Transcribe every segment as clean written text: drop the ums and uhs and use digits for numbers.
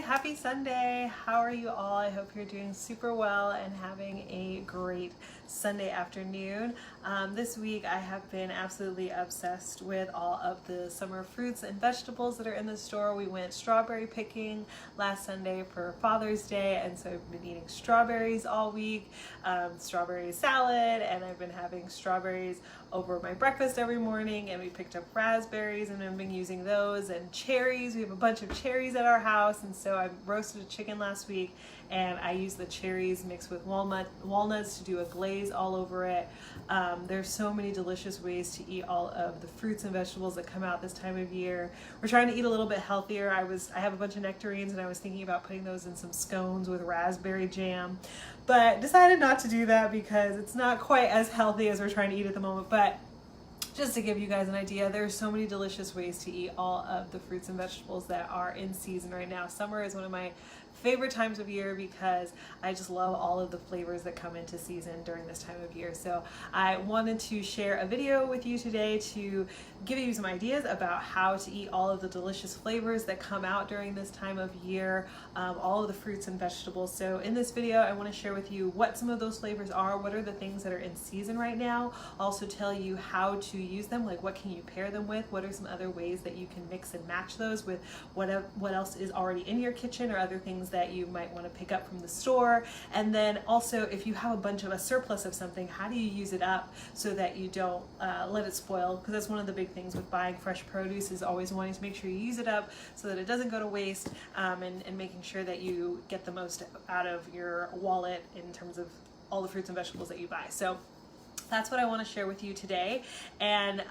Happy Sunday. How are you all? I hope you're doing super well and having a great Sunday afternoon. This week I have been absolutely obsessed with all of the summer fruits and vegetables that are in the store. We went strawberry picking last Sunday for Father's Day, and so I've been eating strawberries all week, strawberry salad, and I've been having strawberries over my breakfast every morning, and we picked up raspberries and I've been using those, and cherries. We have a bunch of cherries at our house, and so I roasted a chicken last week and I used the cherries mixed with walnuts to do a glaze all over it. There's so many delicious ways to eat all of the fruits and vegetables that come out this time of year. We're trying to eat a little bit healthier. I have a bunch of nectarines and I was thinking about putting those in some scones with raspberry jam, but decided not to do that because it's not quite as healthy as we're trying to eat at the moment. But just to give you guys an idea, there's so many delicious ways to eat all of the fruits and vegetables that are in season right now. Summer is one of my favorite times of year because I just love all of the flavors that come into season during this time of year. So I wanted to share a video with you today to give you some ideas about how to eat all of the delicious flavors that come out during this time of year, all of the fruits and vegetables. So in this video, I want to share with you what some of those flavors are, what are the things that are in season right now, also tell you how to use them, like what can you pair them with, what are some other ways that you can mix and match those with what else is already in your kitchen or other things that you might want to pick up from the store. And then also, if you have a surplus of something, how do you use it up so that you don't let it spoil? Because that's one of the big things with buying fresh produce, is always wanting to make sure you use it up so that it doesn't go to waste, and making sure that you get the most out of your wallet in terms of all the fruits and vegetables that you buy. So that's what I want to share with you today. And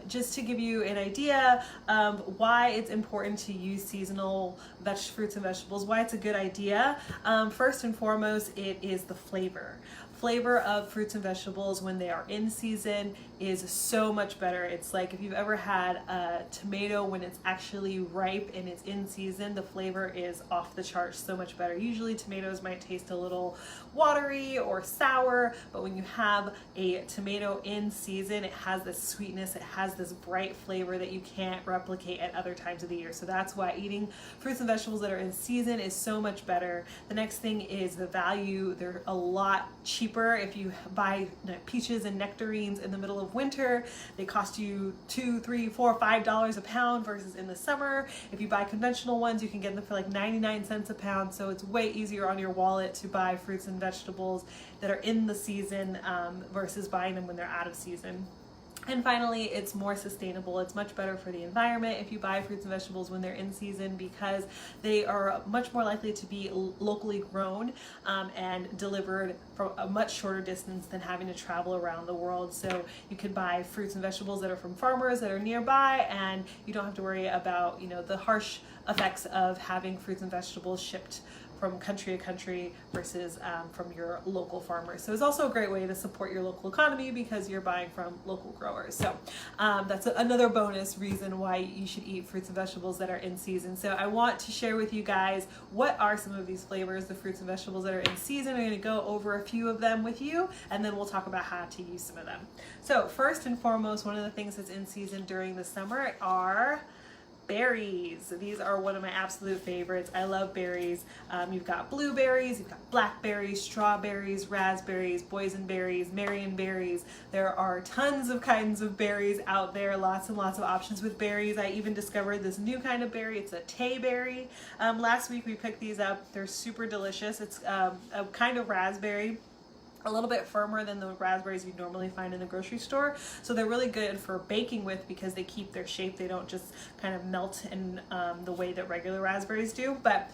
just to give you an idea of why it's important to use seasonal fruits and vegetables, why it's a good idea. First and foremost, it is the flavor. Flavor of fruits and vegetables when they are in season is so much better. It's like if you've ever had a tomato when it's actually ripe and it's in season, the flavor is off the charts, so much better. Usually tomatoes might taste a little watery or sour, but when you have a tomato in season, it has this sweetness, it has this bright flavor that you can't replicate at other times of the year. So that's why eating fruits and vegetables that are in season is so much better. The next thing is the value. They're a lot cheaper. If you buy peaches and nectarines in the middle of winter, they cost you $2, $3, $4, $5 a pound, versus in the summer, if you buy conventional ones, you can get them for like 99 cents a pound. So it's way easier on your wallet to buy fruits and vegetables that are in the season versus buying them when they're out of season. And finally, it's more sustainable. It's much better for the environment if you buy fruits and vegetables when they're in season, because they are much more likely to be locally grown and delivered from a much shorter distance than having to travel around the world. So you can buy fruits and vegetables that are from farmers that are nearby, and you don't have to worry about, the harsh effects of having fruits and vegetables shipped from country to country versus from your local farmers. So it's also a great way to support your local economy because you're buying from local growers. So that's another bonus reason why you should eat fruits and vegetables that are in season. So I want to share with you guys what are some of these flavors, the fruits and vegetables that are in season. I'm going to go over a few of them with you, and then we'll talk about how to use some of them. So first and foremost, one of the things that's in season during the summer are berries. These are one of my absolute favorites. I love berries. You've got blueberries, you've got blackberries, strawberries, raspberries, boysenberries, marionberries. There are tons of kinds of berries out there, lots and lots of options with berries. I even discovered this new kind of berry. It's a tay berry. Last week we picked these up. They're super delicious. It's a kind of raspberry, a little bit firmer than the raspberries you'd normally find in the grocery store. So they're really good for baking with because they keep their shape. They don't just kind of melt in the way that regular raspberries do. But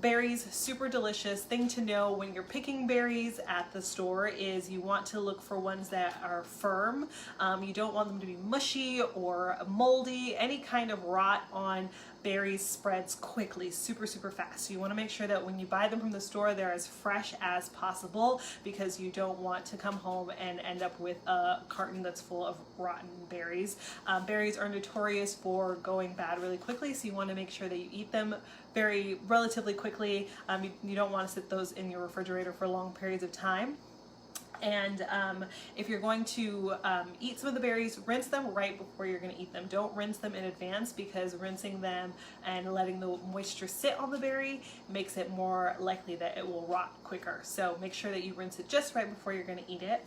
berries, super delicious. Thing to know when you're picking berries at the store is you want to look for ones that are firm. You don't want them to be mushy or moldy. Any kind of rot on berries spreads quickly, super fast. So you want to make sure that when you buy them from the store, they're as fresh as possible, because you don't want to come home and end up with a carton that's full of rotten berries. Berries are notorious for going bad really quickly, so you want to make sure that you eat them relatively quickly. You don't want to sit those in your refrigerator for long periods of time. And if you're going to eat some of the berries, rinse them right before you're going to eat them. Don't rinse them in advance, because rinsing them and letting the moisture sit on the berry makes it more likely that it will rot quicker. So make sure that you rinse it just right before you're going to eat it.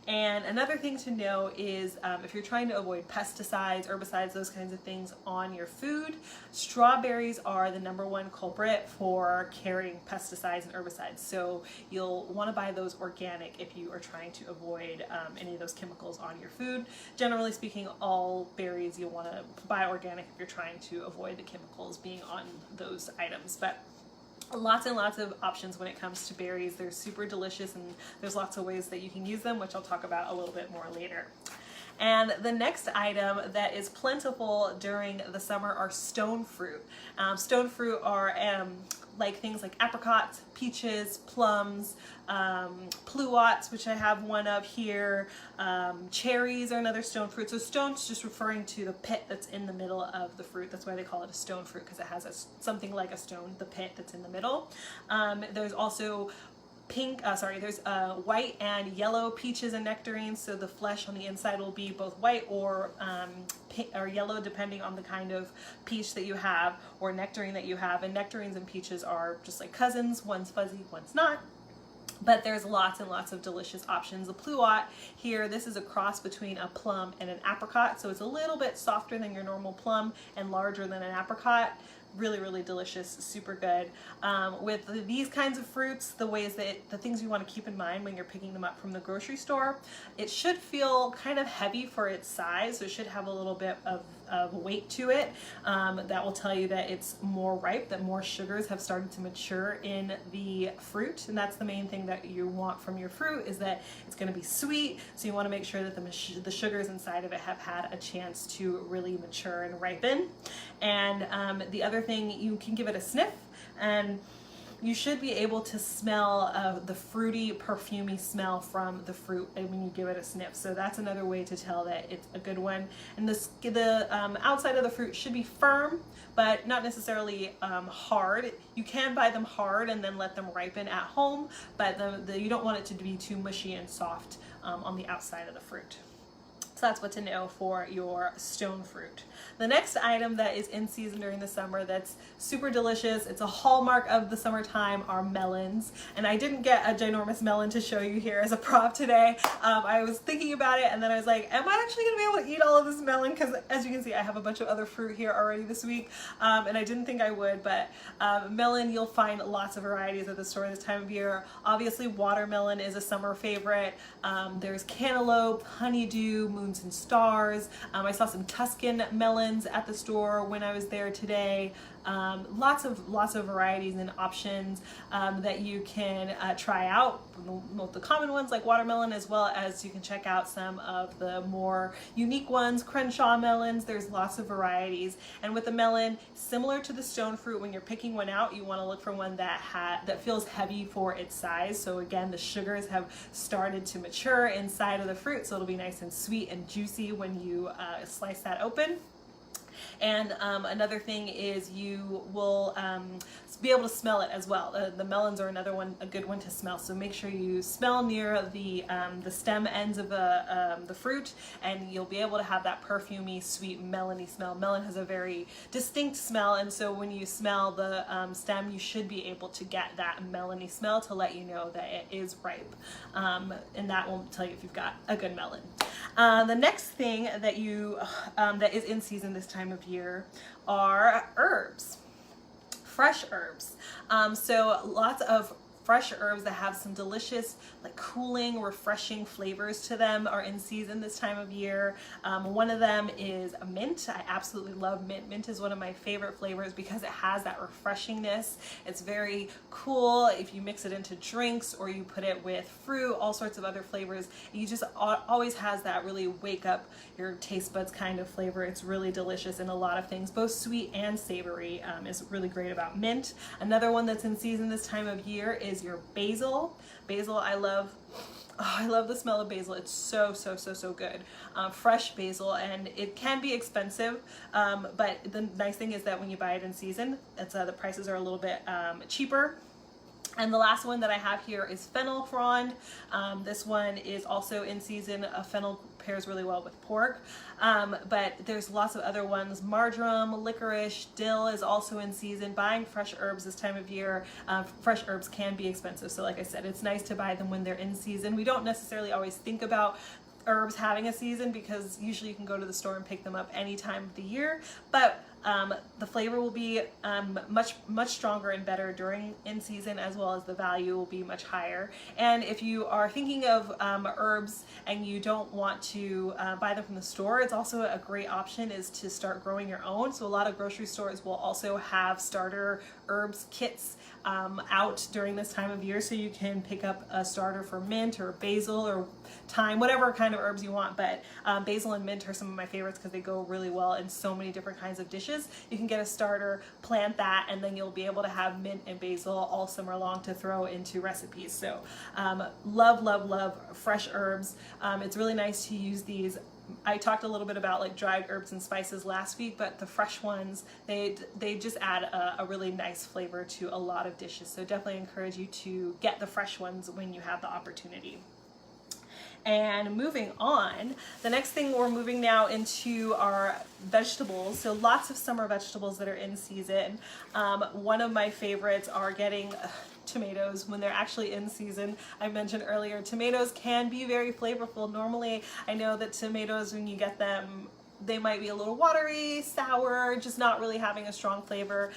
And another thing to know is if you're trying to avoid pesticides, herbicides, those kinds of things on your food, strawberries are the #1 culprit for carrying pesticides and herbicides. So you'll want to buy those organic if you are trying to avoid any of those chemicals on your food. Generally speaking, all berries you'll want to buy organic if you're trying to avoid the chemicals being on those items. But lots and lots of options when it comes to berries. They're super delicious, and there's lots of ways that you can use them, which I'll talk about a little bit more later. And the next item that is plentiful during the summer are stone fruit. Stone fruit are like things like apricots, peaches, plums, pluots, which I have one of here. Cherries are another stone fruit. So stone's just referring to the pit that's in the middle of the fruit. That's why they call it a stone fruit, because it has something like a stone, the pit that's in the middle. There's also there's white and yellow peaches and nectarines, so the flesh on the inside will be both white or yellow, depending on the kind of peach that you have or nectarine that you have. And nectarines and peaches are just like cousins, one's fuzzy, one's not. But there's lots and lots of delicious options. The pluot here, this is a cross between a plum and an apricot, so it's a little bit softer than your normal plum and larger than an apricot. Really, really delicious, super good. With these kinds of fruits, the things you want to keep in mind when you're picking them up from the grocery store, it should feel kind of heavy for its size, so it should have a little bit of weight to it. That will tell you that it's more ripe, that more sugars have started to mature in the fruit, and that's the main thing that you want from your fruit, is that it's going to be sweet, so you want to make sure that the sugars inside of it have had a chance to really mature and ripen. And the other thing, you can give it a sniff, and you should be able to smell the fruity, perfumey smell from the fruit when you give it a sniff. So that's another way to tell that it's a good one. And the outside of the fruit should be firm, but not necessarily hard. You can buy them hard and then let them ripen at home, but you don't want it to be too mushy and soft on the outside of the fruit. So that's what to know for your stone fruit. The next item that is in season during the summer that's super delicious, it's a hallmark of the summertime, are melons. And I didn't get a ginormous melon to show you here as a prop today. I was thinking about it, and then I was like, am I actually gonna be able to eat all of this melon? Because as you can see, I have a bunch of other fruit here already this week, and I didn't think I would, but melon, you'll find lots of varieties at the store this time of year. Obviously, watermelon is a summer favorite. There's cantaloupe, honeydew, moon and stars. I saw some Tuscan melons at the store when I was there today. Lots of varieties and options that you can try out. The common ones like watermelon, as well as you can check out some of the more unique ones, Crenshaw melons. There's lots of varieties. And with the melon, similar to the stone fruit, when you're picking one out, you want to look for one that feels heavy for its size. So again, the sugars have started to mature inside of the fruit, so it'll be nice and sweet and juicy when you slice that open. And another thing is you will be able to smell it as well. The melons are another one, a good one to smell. So make sure you smell near the stem ends of the fruit, and you'll be able to have that perfumey, sweet, melony smell. Melon has a very distinct smell, and so when you smell the stem, you should be able to get that melony smell to let you know that it is ripe, and that will tell you if you've got a good melon. The next thing that that is in season this time of year are herbs, fresh herbs. So lots of fresh herbs that have some delicious, like cooling, refreshing flavors to them are in season this time of year. One of them is mint. I absolutely love mint. Mint is one of my favorite flavors because it has that refreshingness. It's very cool. If you mix it into drinks or you put it with fruit, all sorts of other flavors, you just always has that really wake up your taste buds kind of flavor. It's really delicious in a lot of things, both sweet and savory is really great about mint. Another one that's in season this time of year is your basil. Basil, I love. Oh, I love the smell of basil. It's so good. Fresh basil, and it can be expensive, but the nice thing is that when you buy it in season, the prices are a little bit cheaper. And the last one that I have here is fennel frond. This one is also in season. Fennel pairs really well with pork, but there's lots of other ones. Marjoram, licorice, dill is also in season. Buying fresh herbs this time of year, fresh herbs can be expensive. So like I said, it's nice to buy them when they're in season. We don't necessarily always think about herbs having a season because usually you can go to the store and pick them up any time of the year, but the flavor will be much stronger and better during in season, as well as the value will be much higher. And if you are thinking of herbs and you don't want to buy them from the store, it's also a great option is to start growing your own. So a lot of grocery stores will also have starter herbs kits out during this time of year, so you can pick up a starter for mint or basil or thyme, whatever kind of herbs you want. But basil and mint are some of my favorites because they go really well in so many different kinds of dishes. You can get a starter, plant that, and then you'll be able to have mint and basil all summer long to throw into recipes. So love fresh herbs. It's really nice to use these. I talked a little bit about like dried herbs and spices last week, but the fresh ones, they just add a really nice flavor to a lot of dishes. So definitely encourage you to get the fresh ones when you have the opportunity. And moving on, the next thing, we're moving now into our vegetables. So lots of summer vegetables that are in season. One of my favorites are getting tomatoes when they're actually in season. I mentioned earlier, tomatoes can be very flavorful. Normally, I know that tomatoes, when you get them, they might be a little watery, sour, just not really having a strong flavor.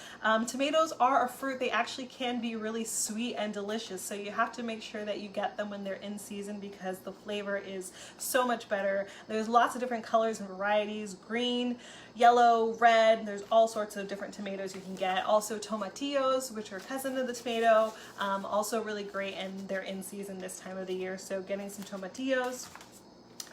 Tomatoes are a fruit. They actually can be really sweet and delicious. So you have to make sure that you get them when they're in season because the flavor is so much better. There's lots of different colors and varieties, green, yellow, red. There's all sorts of different tomatoes you can get. Also tomatillos, which are cousin of the tomato, also really great, and they're in season this time of the year. So getting some tomatillos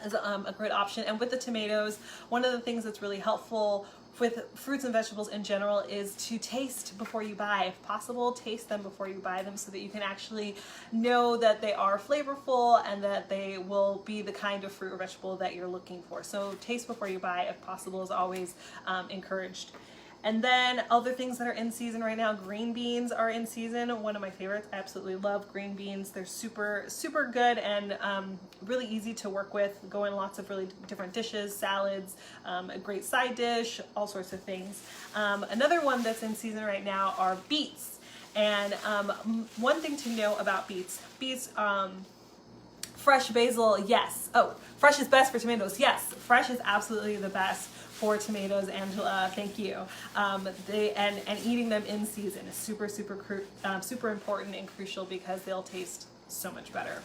is a great option. And with the tomatoes, one of the things that's really helpful with fruits and vegetables in general is to taste before you buy. If possible, taste them before you buy them so that you can actually know that they are flavorful and that they will be the kind of fruit or vegetable that you're looking for. So taste before you buy, if possible, is always encouraged. And then other things that are in season right now, green beans are in season. One of my favorites. I absolutely love green beans. They're super good and really easy to work with. Go in lots of really different dishes, salads, a great side dish, all sorts of things. Another one that's in season right now are beets. And one thing to know about beets, fresh basil, yes. Oh, fresh is best for tomatoes. Yes, fresh is absolutely the best for tomatoes, Angela. Thank you. And eating them in season is super important and crucial because they'll taste so much better.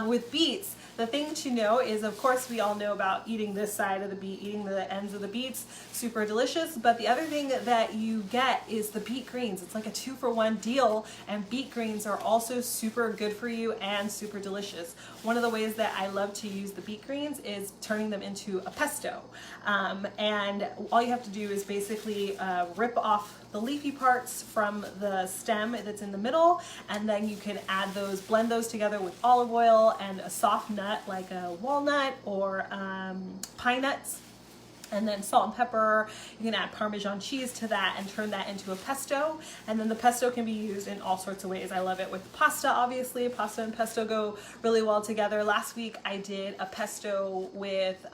With beets, the thing to know is, of course, we all know about eating this side of the beet, eating the ends of the beets, super delicious. But the other thing that you get is the beet greens. It's like a 2-for-1 deal, and beet greens are also super good for you and super delicious. One of the ways that I love to use the beet greens is turning them into a pesto. And all you have to do is basically rip off the leafy parts from the stem that's in the middle, and then you can add those, blend those together with olive oil and a soft nut like a walnut or pine nuts, and then salt and pepper. You can add Parmesan cheese to that and turn that into a pesto. And then the pesto can be used in all sorts of ways. I love it with pasta, obviously. Pasta and pesto go really well together. Last week I did a pesto with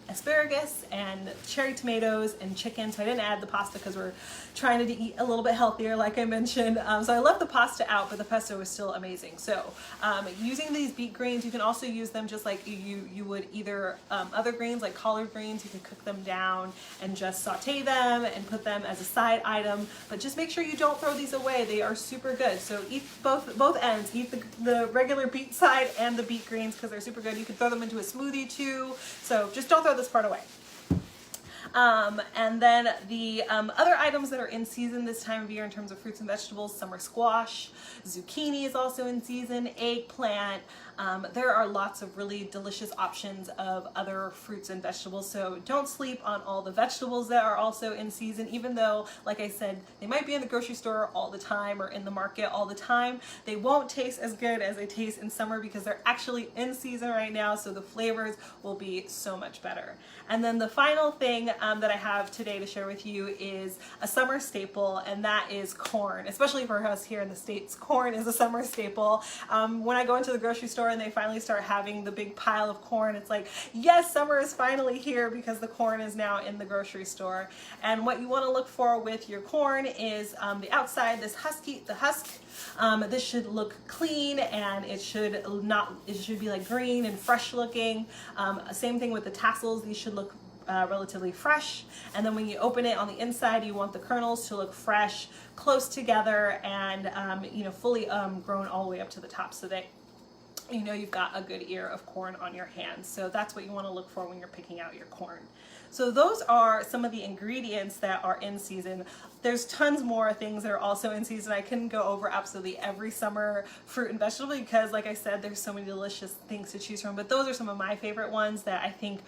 asparagus and cherry tomatoes and chicken, so I didn't add the pasta because we're trying to eat a little bit healthier, like I mentioned. So I left the pasta out, but the pesto was still amazing. So using these beet greens, you can also use them just like you would either other greens like collard greens. You can cook them down and just saute them and put them as a side item, but just make sure you don't throw these away. They are super good. So eat both ends. Eat the regular beet side and the beet greens because they're super good. You can throw them into a smoothie too. So just don't throw this part away. And then the other items that are in season this time of year in terms of fruits and vegetables, summer squash, zucchini is also in season, eggplant. There are lots of really delicious options of other fruits and vegetables, so don't sleep on all the vegetables that are also in season. Even though, like I said, they might be in the grocery store all the time or in the market all the time, they won't taste as good as they taste in summer because they're actually in season right now, so the flavors will be so much better. And then the final thing that I have today to share with you is a summer staple, and that is corn. Especially for us here in the States, corn is a summer staple. When I go into the grocery store and they finally start having the big pile of corn, it's like, yes, summer is finally here because the corn is now in the grocery store. And what you want to look for with your corn is the outside, the husk. This should look clean, and it should be like green and fresh looking. Same thing with the tassels. These should look relatively fresh. And then when you open it on the inside, you want the kernels to look fresh, close together, and fully grown all the way up to the top, so that you know you've got a good ear of corn on your hands. So that's what you want to look for when you're picking out your corn. So those are some of the ingredients that are in season. There's tons more things that are also in season. I couldn't go over absolutely every summer fruit and vegetable because, like I said, there's so many delicious things to choose from, but those are some of my favorite ones that I think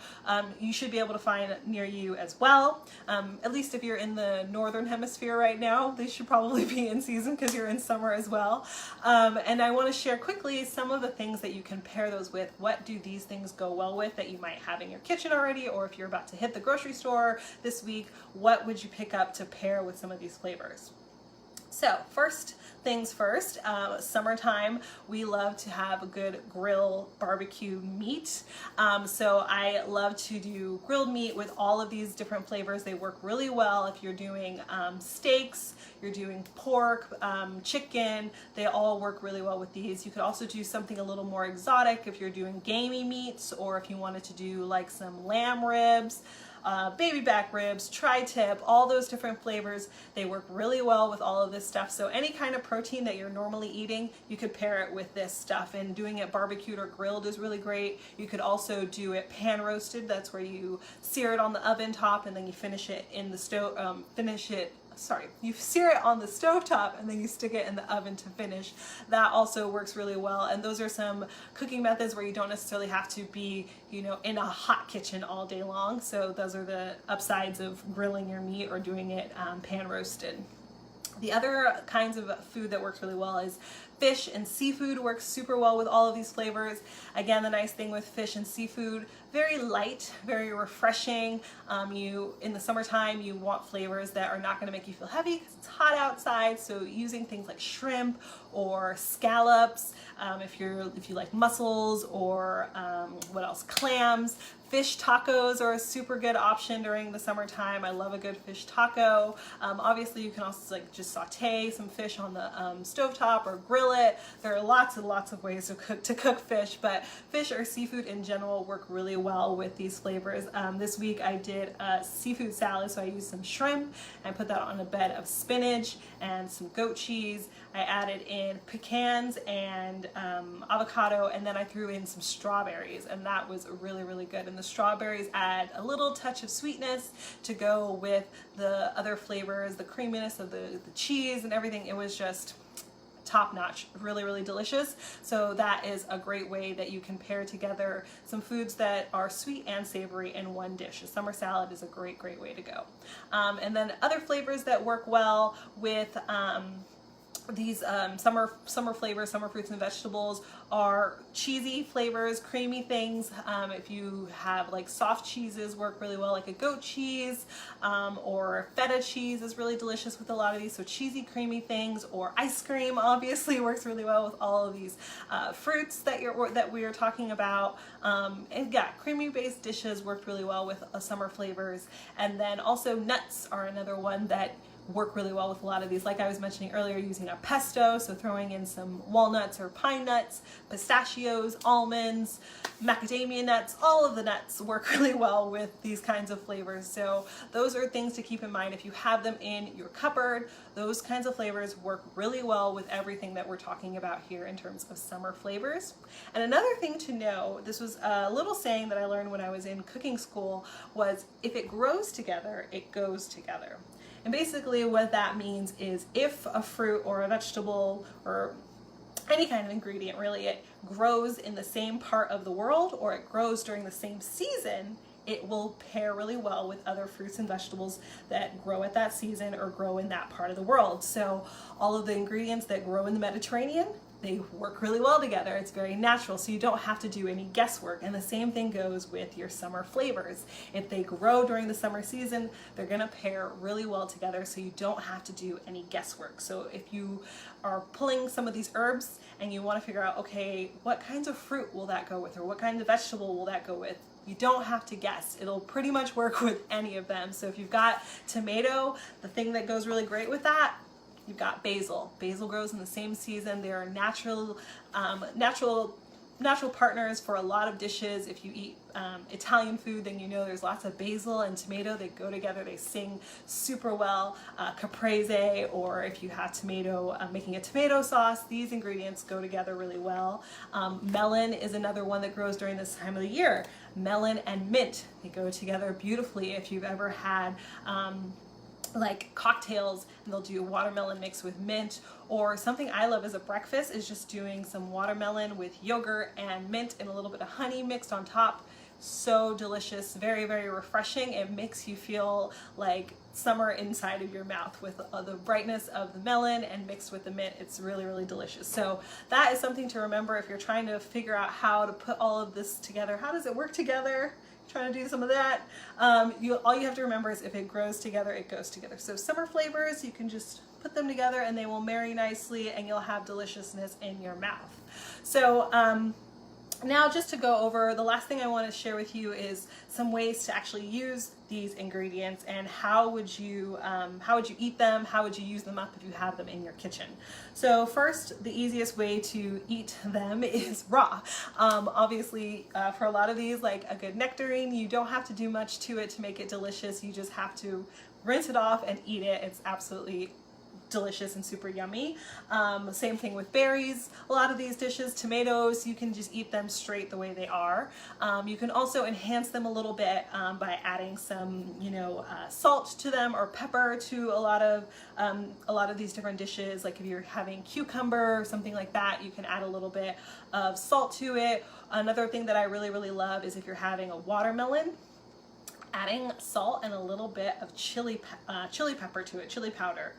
you should be able to find near you as well. At least if you're in the northern hemisphere right now, they should probably be in season because you're in summer as well. And I want to share quickly some of the things that you can pair those with. What do these things go well with that you might have in your kitchen already, or if you're about to hit the grocery store this week, what would you pick up to pair with some of these flavors? So first things first, summertime, we love to have a good grill barbecue meat. So I love to do grilled meat with all of these different flavors. They work really well if you're doing steaks, you're doing pork, chicken, they all work really well with these. You could also do something a little more exotic if you're doing gamey meats, or if you wanted to do like some lamb ribs, baby back ribs, tri-tip, all those different flavors. They work really well with all of this stuff. So any kind of protein that you're normally eating, you could pair it with this stuff, and doing it barbecued or grilled is really great. You could also do it pan roasted. That's where you sear it on the oven top and then you finish it in the stove, you sear it on the stovetop and then you stick it in the oven to finish. That also works really well. And those are some cooking methods where you don't necessarily have to be, in a hot kitchen all day long. So those are the upsides of grilling your meat or doing it pan roasted. The other kinds of food that works really well is fish and seafood. Works super well with all of these flavors. Again, the nice thing with fish and seafood, very light, very refreshing. In the summertime, you want flavors that are not going to make you feel heavy because it's hot outside. So using things like shrimp or scallops, if you like mussels, or what else, clams. Fish tacos are a super good option during the summertime. I love a good fish taco. Obviously, you can also just saute some fish on the stovetop or grill it. There are lots and lots of ways to cook fish, but fish or seafood in general work really well with these flavors. This week I did a seafood salad, so I used some shrimp and put that on a bed of spinach and some goat cheese. I added in pecans and avocado, and then I threw in some strawberries, and that was really, really good. And the strawberries add a little touch of sweetness to go with the other flavors, the creaminess of the cheese and everything. It was just top notch, really, really delicious. So that is a great way that you can pair together some foods that are sweet and savory in one dish. A summer salad is a great, great way to go. And then other flavors that work well with these summer flavors, summer fruits and vegetables, are cheesy flavors, creamy things. If you have like soft cheeses, work really well, like a goat cheese, or feta cheese is really delicious with a lot of these. So cheesy, creamy things, or ice cream obviously works really well with all of these fruits that we are talking about. And yeah, creamy based dishes worked really well with summer flavors. And then also nuts are another one that work really well with a lot of these. Like I was mentioning earlier, using a pesto, so throwing in some walnuts or pine nuts, pistachios, almonds, macadamia nuts, all of the nuts work really well with these kinds of flavors. So those are things to keep in mind. If you have them in your cupboard, those kinds of flavors work really well with everything that we're talking about here in terms of summer flavors. And another thing to know, this was a little saying that I learned when I was in cooking school, was if it grows together, it goes together. And basically what that means is if a fruit or a vegetable or any kind of ingredient really, it grows in the same part of the world, or it grows during the same season, it will pair really well with other fruits and vegetables that grow at that season or grow in that part of the world. So all of the ingredients that grow in the Mediterranean they work really well together. It's very natural, so you don't have to do any guesswork. And the same thing goes with your summer flavors. If they grow during the summer season, they're gonna pair really well together, so you don't have to do any guesswork. So if you are pulling some of these herbs and you wanna figure out, okay, what kinds of fruit will that go with, or what kind of vegetable will that go with? You don't have to guess. It'll pretty much work with any of them. So if you've got tomato, the thing that goes really great with that, you've got basil. Basil grows in the same season. They are natural partners for a lot of dishes. If you eat Italian food, then you know there's lots of basil and tomato. They go together, they sing super well. Caprese, or if you have tomato, making a tomato sauce, these ingredients go together really well. Melon is another one that grows during this time of the year. Melon and mint, they go together beautifully. If you've ever had like cocktails and they'll do watermelon mixed with mint, or something I love as a breakfast is just doing some watermelon with yogurt and mint and a little bit of honey mixed on top. So delicious, very, very refreshing. It makes you feel like summer inside of your mouth with the brightness of the melon and mixed with the mint. It's really, really delicious. So that is something to remember if you're trying to figure out how to put all of this together. How does it work together? Trying to do some of that. All you have to remember is if it grows together, it goes together. So summer flavors, you can just put them together and they will marry nicely and you'll have deliciousness in your mouth. So now just to go over, the last thing I want to share with you is some ways to actually use these ingredients and how would you eat them, how would you use them up if you have them in your kitchen. So first, the easiest way to eat them is raw. Obviously, for a lot of these, like a good nectarine, you don't have to do much to it to make it delicious. You just have to rinse it off and eat it. It's absolutely delicious and super yummy. Same thing with berries. A lot of these dishes, tomatoes, you can just eat them straight the way they are. You can also enhance them a little bit by adding some, salt to them or pepper to a lot of these different dishes. Like if you're having cucumber or something like that, you can add a little bit of salt to it. Another thing that I really, really love is if you're having a watermelon, adding salt and a little bit of chili pepper to it, chili powder.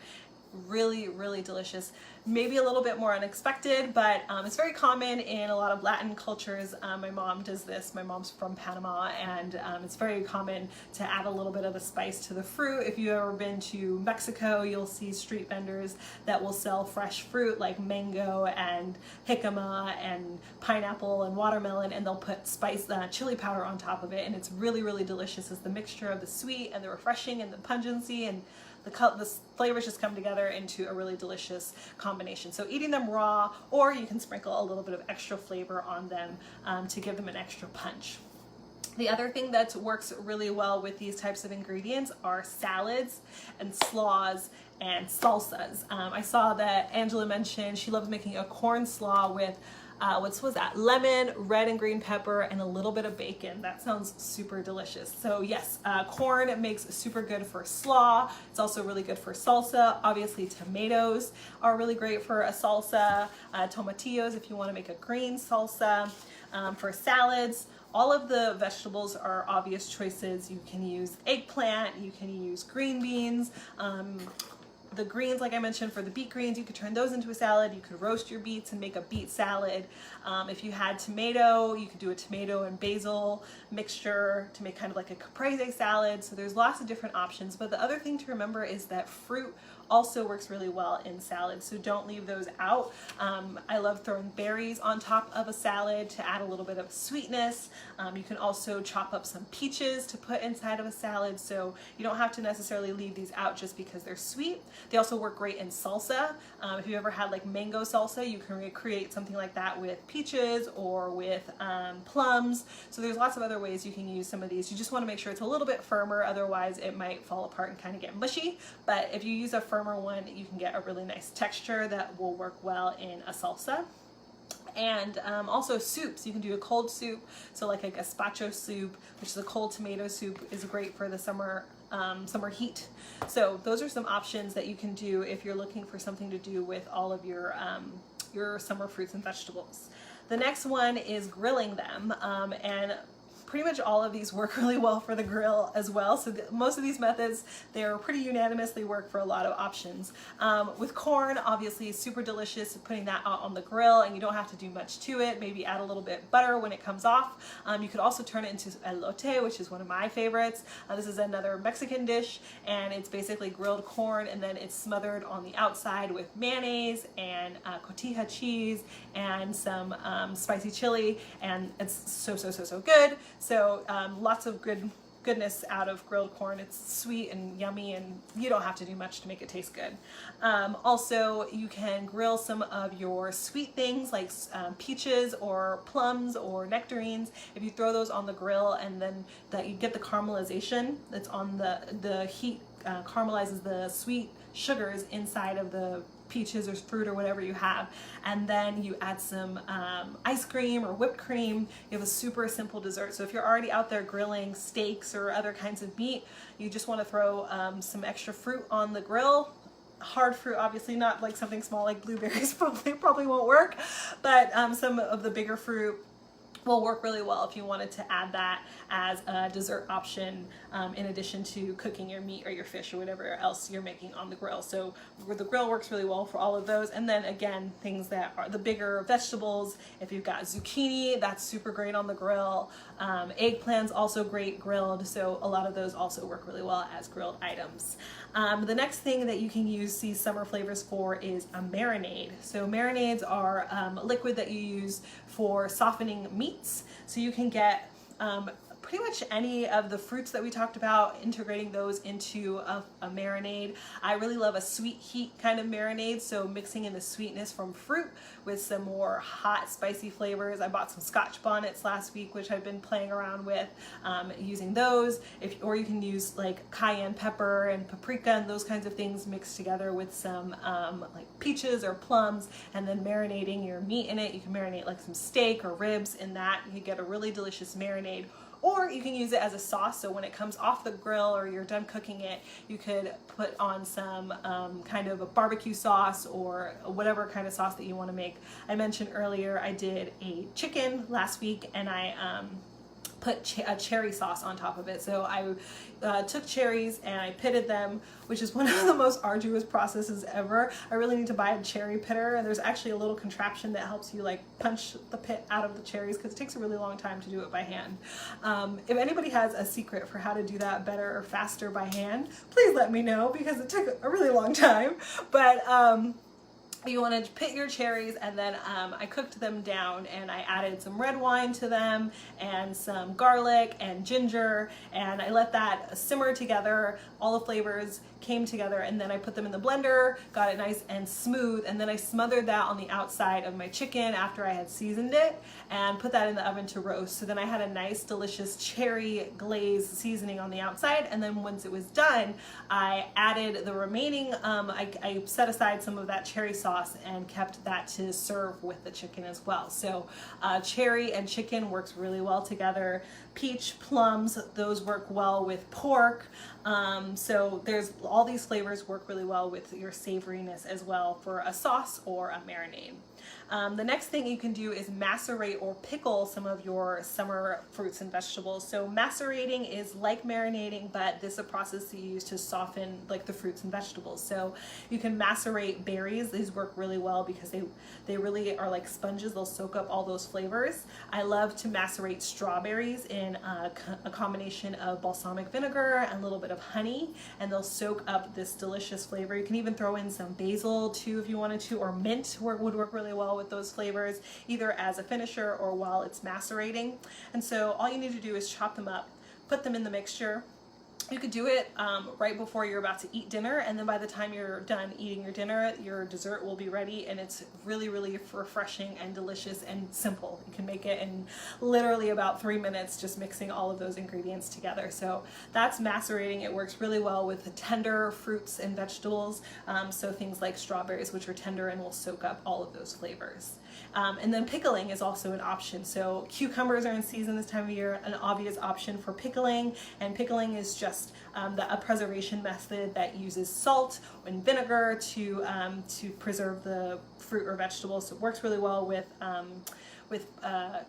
Really, really delicious. Maybe a little bit more unexpected, but it's very common in a lot of Latin cultures. My mom does this. My mom's from Panama, and it's very common to add a little bit of a spice to the fruit. If you've ever been to Mexico, you'll see street vendors that will sell fresh fruit like mango and jicama and pineapple and watermelon, and they'll put chili powder on top of it, and it's really, really delicious. It's the mixture of the sweet and the refreshing and the pungency, and the flavors just come together into a really delicious combination. So eating them raw, or you can sprinkle a little bit of extra flavor on them to give them an extra punch. The other thing that works really well with these types of ingredients are salads and slaws and salsas. I saw that Angela mentioned she loves making a corn slaw with what was that? Lemon, red and green pepper, and a little bit of bacon. That sounds super delicious. So yes, corn makes super good for slaw. It's also really good for salsa. Obviously, tomatoes are really great for a salsa. Tomatillos if you want to make a green salsa. For salads, all of the vegetables are obvious choices. You can use eggplant, you can use green beans. The greens, like I mentioned, for the beet greens, you could turn those into a salad. You could roast your beets and make a beet salad. If you had tomato, you could do a tomato and basil mixture to make kind of like a caprese salad. So there's lots of different options. But the other thing to remember is that fruit also works really well in salads, so don't leave those out. I love throwing berries on top of a salad to add a little bit of sweetness. You can also chop up some peaches to put inside of a salad, so you don't have to necessarily leave these out just because they're sweet. They also work great in salsa. If you ever had like mango salsa, you can recreate something like that with peaches or with plums. So there's lots of other ways you can use some of these. You just want to make sure it's a little bit firmer, otherwise it might fall apart and kind of get mushy. But if you use a firmer one, you can get a really nice texture that will work well in a salsa. And also soups, you can do a cold soup, so like a gazpacho soup, which is a cold tomato soup, is great for the summer heat. So those are some options that you can do if you're looking for something to do with all of your summer fruits and vegetables. The next one is grilling them, and pretty much all of these work really well for the grill as well. So most of these methods, they're pretty unanimously work for a lot of options. With corn, obviously super delicious, putting that out on the grill, and you don't have to do much to it. Maybe add a little bit butter when it comes off. You could also turn it into elote, which is one of my favorites. This is another Mexican dish, and it's basically grilled corn, and then it's smothered on the outside with mayonnaise and cotija cheese and some spicy chili, and it's so good. So lots of goodness out of grilled corn. It's sweet and yummy, and you don't have to do much to make it taste good. Also, you can grill some of your sweet things like peaches or plums or nectarines. If you throw those on the grill, and then you get the caramelization that's on the heat, caramelizes the sweet sugars inside of the peaches or fruit or whatever you have, and then you add some ice cream or whipped cream. You have a super simple dessert. So if you're already out there grilling steaks or other kinds of meat, you just want to throw some extra fruit on the grill. Hard fruit, obviously, not like something small like blueberries probably won't work, but some of the bigger fruit will work really well if you wanted to add that as a dessert option in addition to cooking your meat or your fish or whatever else you're making on the grill. So the grill works really well for all of those. And then again, things that are the bigger vegetables, if you've got zucchini, that's super great on the grill. Eggplant's also great grilled, so a lot of those also work really well as grilled items. The next thing that you can use these summer flavors for is a marinade. So marinades are a liquid that you use for softening meats. So you can get pretty much any of the fruits that we talked about, integrating those into a marinade. I really love a sweet heat kind of marinade, so mixing in the sweetness from fruit with some more hot spicy flavors. I bought some Scotch bonnets last week, which I've been playing around with, using those. Or you can use like cayenne pepper and paprika and those kinds of things mixed together with some like peaches or plums, and then marinating your meat in it. You can marinate like some steak or ribs in that. You get a really delicious marinade. Or you can use it as a sauce, so when it comes off the grill or you're done cooking it, you could put on some kind of a barbecue sauce or whatever kind of sauce that you want to make. I mentioned earlier I did a chicken last week, and I put a cherry sauce on top of it. So I took cherries and I pitted them, which is one of the most arduous processes ever. I really need to buy a cherry pitter, and there's actually a little contraption that helps you like punch the pit out of the cherries, because it takes a really long time to do it by hand. If anybody has a secret for how to do that better or faster by hand, please let me know, because it took a really long time. But you want to pit your cherries, and then I cooked them down, and I added some red wine to them and some garlic and ginger, and I let that simmer together. All the flavors came together, and then I put them in the blender, got it nice and smooth, and then I smothered that on the outside of my chicken after I had seasoned it, and put that in the oven to roast. So then I had a nice delicious cherry glaze seasoning on the outside, and then once it was done, I added the remaining, I set aside some of that cherry sauce and kept that to serve with the chicken as well. So cherry and chicken works really well together. Peach, plums, those work well with pork. So there's all these flavors work really well with your savoriness as well for a sauce or a marinade. The next thing you can do is macerate or pickle some of your summer fruits and vegetables. So macerating is like marinating, but this is a process that you use to soften like the fruits and vegetables. So you can macerate berries. These work really well because they really are like sponges. They'll soak up all those flavors. I love to macerate strawberries in a combination of balsamic vinegar and a little bit of honey, and they'll soak up this delicious flavor. You can even throw in some basil too if you wanted to, or mint would work really well with those flavors, either as a finisher or while it's macerating. And so all you need to do is chop them up, put them in the mixture. You could do it right before you're about to eat dinner, and then by the time you're done eating your dinner, your dessert will be ready, and it's really, really refreshing and delicious and simple. You can make it in literally about 3 minutes, just mixing all of those ingredients together. So that's macerating. It works really well with the tender fruits and vegetables, so things like strawberries, which are tender and will soak up all of those flavors. And then pickling is also an option. So cucumbers are in season this time of year, an obvious option for pickling, and pickling is just a preservation method that uses salt and vinegar to preserve the fruit or vegetables. So it works really well with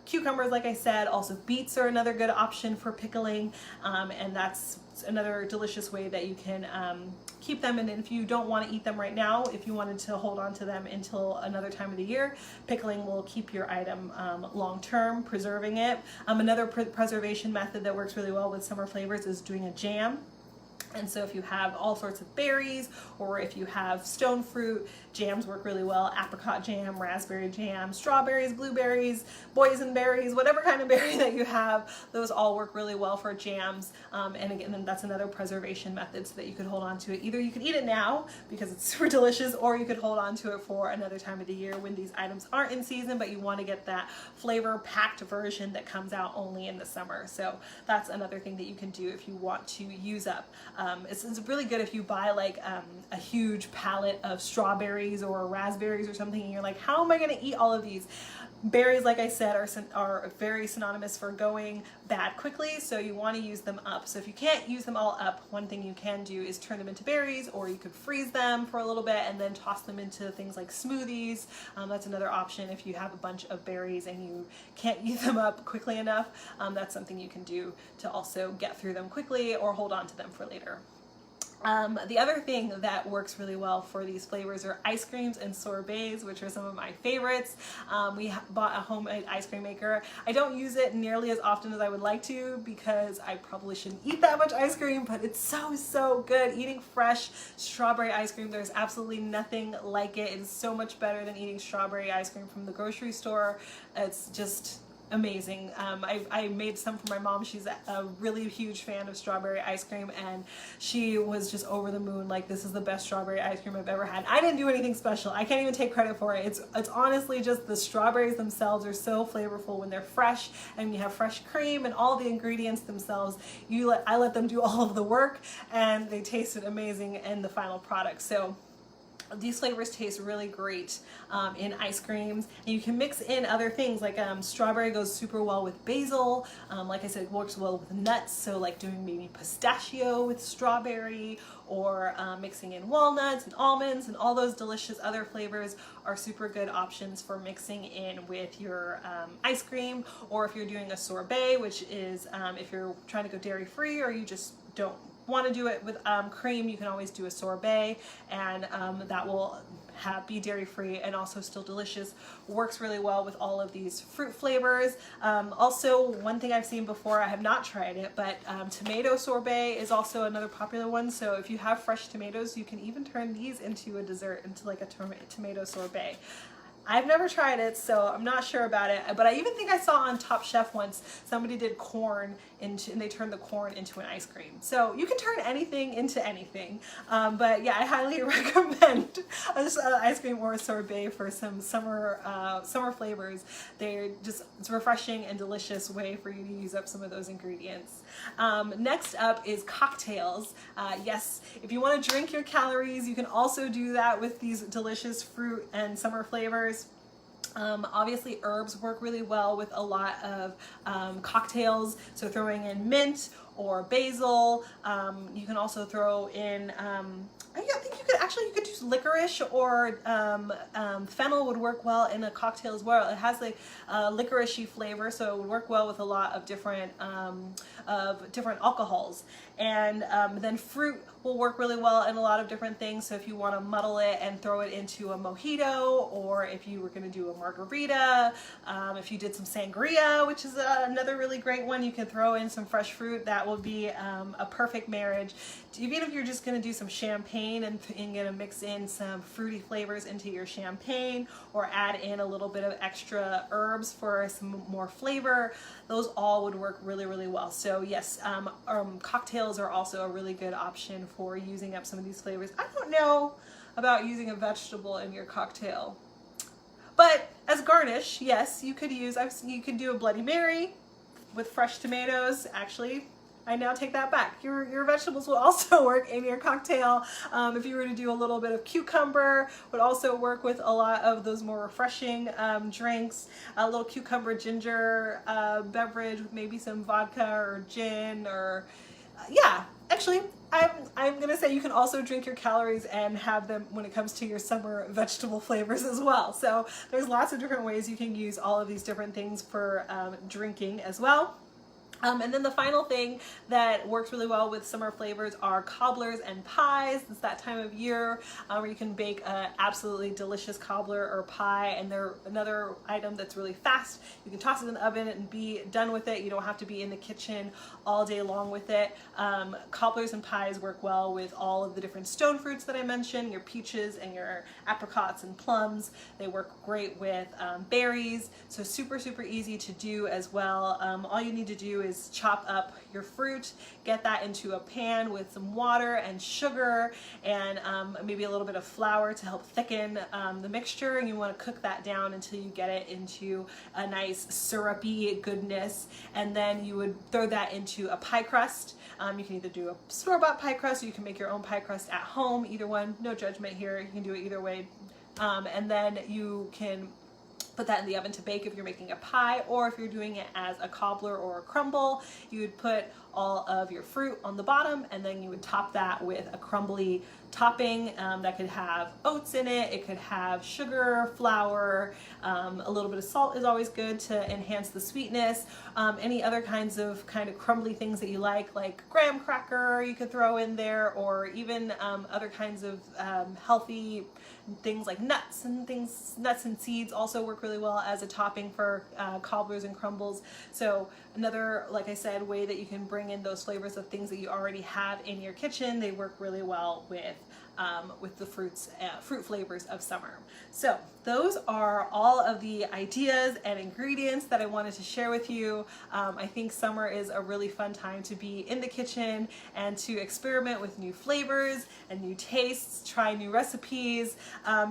cucumbers, like I said. Also beets are another good option for pickling, and that's another delicious way that you can keep them. And if you don't want to eat them right now, if you wanted to hold on to them until another time of the year, pickling will keep your item long term, preserving it. Another preservation method that works really well with summer flavors is doing a jam. And so if you have all sorts of berries, or if you have stone fruit, jams work really well. Apricot jam, raspberry jam, strawberries, blueberries, boysenberries, whatever kind of berry that you have, those all work really well for jams. And again, that's another preservation method so that you could hold on to it. Either you could eat it now because it's super delicious, or you could hold on to it for another time of the year when these items aren't in season, but you want to get that flavor packed version that comes out only in the summer. So that's another thing that you can do if you want to use up. It's really good if you buy like a huge pallet of strawberries or raspberries or something, and you're like, how am I going to eat all of these? Berries, like I said, are very synonymous for going bad quickly, so you want to use them up. So if you can't use them all up, one thing you can do is turn them into berries, or you could freeze them for a little bit and then toss them into things like smoothies. That's another option if you have a bunch of berries and you can't use them up quickly enough. That's something you can do to also get through them quickly or hold on to them for later. The other thing that works really well for these flavors are ice creams and sorbets, which are some of my favorites. We bought a homemade ice cream maker. I don't use it nearly as often as I would like to because I probably shouldn't eat that much ice cream, but it's so good. Eating fresh strawberry ice cream, there's absolutely nothing like it. It is so much better than eating strawberry ice cream from the grocery store. It's just amazing. I made some for my mom. She's a really huge fan of strawberry ice cream, and she was just over the moon, like, this is the best strawberry ice cream I've ever had. I didn't do anything special. I can't even take credit for it. It's honestly just the strawberries themselves are so flavorful when they're fresh, and you have fresh cream and all the ingredients themselves. I let them do all of the work, and they tasted amazing in the final product. So these flavors taste really great in ice creams, and you can mix in other things like strawberry goes super well with basil. Like I said, it works well with nuts, so like doing maybe pistachio with strawberry, or mixing in walnuts and almonds, and all those delicious other flavors are super good options for mixing in with your ice cream. Or if you're doing a sorbet, which is if you're trying to go dairy free, or you just don't want to do it with cream, you can always do a sorbet, and that will be dairy free and also still delicious. Works really well with all of these fruit flavors. Also, one thing I've seen before, I have not tried it, but tomato sorbet is also another popular one. So if you have fresh tomatoes, you can even turn these into a dessert, into like a tomato sorbet. I've never tried it, so I'm not sure about it, but I even think I saw on Top Chef once somebody did corn and they turned the corn into an ice cream. So you can turn anything into anything. But yeah, I highly recommend an ice cream or a sorbet for some summer flavors. It's a refreshing and delicious way for you to use up some of those ingredients. Next up is cocktails. Yes, if you want to drink your calories, you can also do that with these delicious fruit and summer flavors. Obviously herbs work really well with a lot of cocktails, so throwing in mint or basil. You can also throw in I think you could use licorice, or fennel would work well in a cocktail as well. It has like licoricey flavor, so it would work well with a lot of different alcohols. And then fruit will work really well in a lot of different things. So if you want to muddle it and throw it into a mojito, or if you were going to do a margarita, if you did some sangria, which is another really great one, you can throw in some fresh fruit. That will be a perfect marriage. Even if you're just going to do some champagne and going to mix in some fruity flavors into your champagne, or add in a little bit of extra herbs for some more flavor, those all would work really, really well. So yes, cocktails are also a really good option for using up some of these flavors. I don't know about using a vegetable in your cocktail, but as garnish, yes, you could do a Bloody Mary with fresh tomatoes. Actually, I now take that back. Your vegetables will also work in your cocktail. If you were to do a little bit of cucumber, would also work with a lot of those more refreshing drinks. A little cucumber ginger beverage with maybe some vodka or gin, or yeah, actually I'm gonna say you can also drink your calories and have them when it comes to your summer vegetable flavors as well. So there's lots of different ways you can use all of these different things for drinking as well. And then the final thing that works really well with summer flavors are cobblers and pies. It's that time of year where you can bake an absolutely delicious cobbler or pie, and they're another item that's really fast. You can toss it in the oven and be done with it. You don't have to be in the kitchen all day long with it. Cobblers and pies work well with all of the different stone fruits that I mentioned, your peaches and your apricots and plums. They work great with berries, so super, super easy to do as well. All you need to do is chop up your fruit, get that into a pan with some water and sugar and maybe a little bit of flour to help thicken the mixture, and you want to cook that down until you get it into a nice syrupy goodness, and then you would throw that into a pie crust. You can either do a store-bought pie crust or you can make your own pie crust at home. Either one, no judgment here, you can do it either way. And then you can put that in the oven to bake if you're making a pie, or if you're doing it as a cobbler or a crumble, you would put all of your fruit on the bottom and then you would top that with a crumbly topping that could have oats in it, it could have sugar, flour, a little bit of salt is always good to enhance the sweetness. Any other kinds of crumbly things that you like graham cracker you could throw in there, or even other kinds of healthy things like nuts and seeds also work really well as a topping for cobblers and crumbles. So another, like I said, way that you can bring in those flavors of things that you already have in your kitchen. They work really well with the fruit flavors of summer. So those are all of the ideas and ingredients that I wanted to share with you. I think summer is a really fun time to be in the kitchen and to experiment with new flavors and new tastes, try new recipes,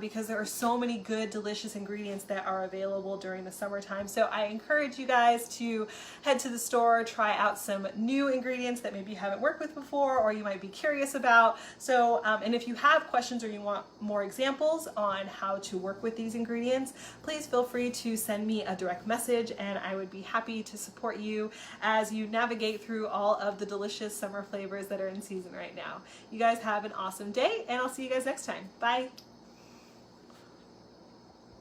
because there are so many good, delicious ingredients that are available during the summertime. So I encourage you guys to head to the store, try out some new ingredients that maybe you haven't worked with before or you might be curious about. So, and if you have questions or you want more examples on how to work with these ingredients, please feel free to send me a direct message and I would be happy to support you as you navigate through all of the delicious summer flavors that are in season right now. You guys have an awesome day and I'll see you guys next time. Bye.